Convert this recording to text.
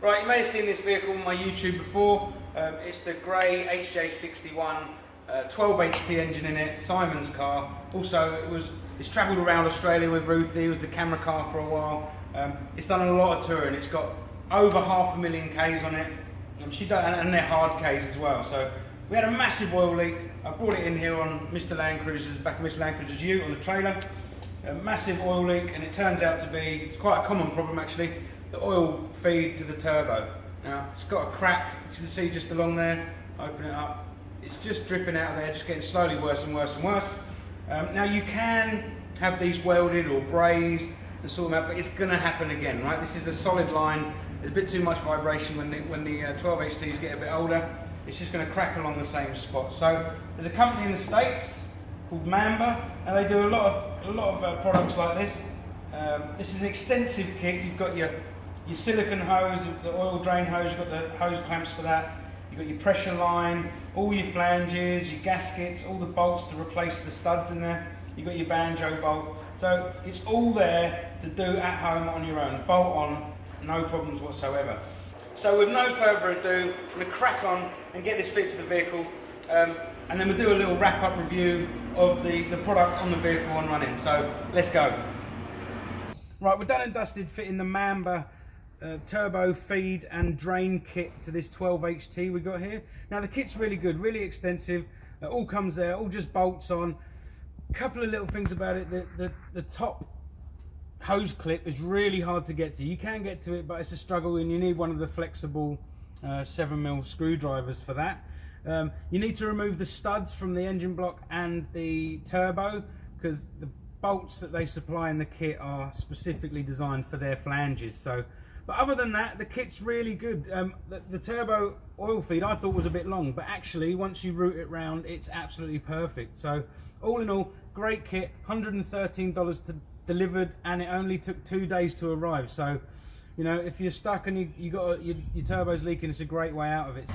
Right, you may have seen this vehicle on my YouTube before. It's the grey HJ61, 12 HT engine in it, Simon's car. Also, it's travelled around Australia with Ruthie. It was the camera car for a while. It's done a lot of touring. It's got over 500,000 Ks on it. And they're hard Ks as well. So we had a massive oil leak. I brought it in here on Mr. Land Cruiser's, back of Mr. Land Cruiser's ute on the trailer. A massive oil leak, and it turns out to be, it's quite a common problem actually, the oil feed to the turbo. Now, it's got a crack, you can see just along there. Open it up. It's just dripping out of there, just getting slowly worse and worse and worse. Now, you can have these welded or brazed and sort them out, but it's going to happen again, right? This is a solid line. There's a bit too much vibration when the 12 HTs get a bit older. It's just going to crack along the same spot. So there's a company in the States called Mamba, and they do a lot of products like this. This is an extensive kit. You've got your silicone hose, the oil drain hose. You've got the hose clamps for that. You've got your pressure line, all your flanges, your gaskets, all the bolts to replace the studs in there. You've got your banjo bolt. So it's all there to do at home on your own. Bolt on, no problems whatsoever. So with no further ado, I'm going to crack on and get this fit to the vehicle, and then we'll do a little wrap-up review of the product on the vehicle on running. So let's go. Right, we're done and dusted fitting the Mamba turbo feed and drain kit to this 12 HT we got here. Now the kit's really good, really extensive. It all comes there, all just bolts on. A couple of little things about it: the top hose clip is really hard to get to. You can get to it, but it's a struggle, and you need one of the flexible 7mm screwdrivers for that. You need to remove the studs from the engine block and the turbo, because the bolts that they supply in the kit are specifically designed for their flanges. So, but other than that, the kit's really good. The turbo oil feed I thought was a bit long, but actually once you route it round, it's absolutely perfect. So all in all, great kit. $113 delivered, and it only took 2 days to arrive. So, you know, if you're stuck and you got your turbo's leaking, it's a great way out of it.